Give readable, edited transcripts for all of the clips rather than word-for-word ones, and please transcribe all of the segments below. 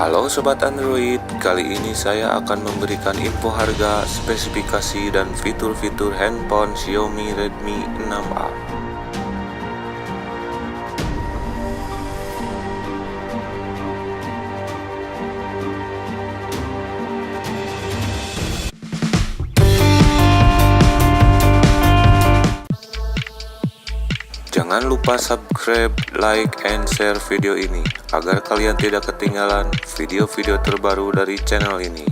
Halo Sobat Android, kali ini saya akan memberikan info harga, spesifikasi, dan fitur-fitur handphone Xiaomi Redmi 6A. Jangan lupa subscribe, like, and share video ini agar kalian tidak ketinggalan video-video terbaru dari channel ini.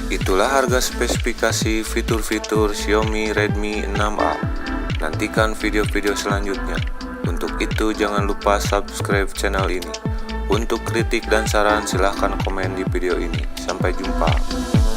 Itulah harga spesifikasi fitur-fitur Xiaomi Redmi 6A. Nantikan video-video selanjutnya. Untuk itu jangan lupa subscribe channel ini. Untuk kritik dan saran silahkan komen di video ini. Sampai jumpa.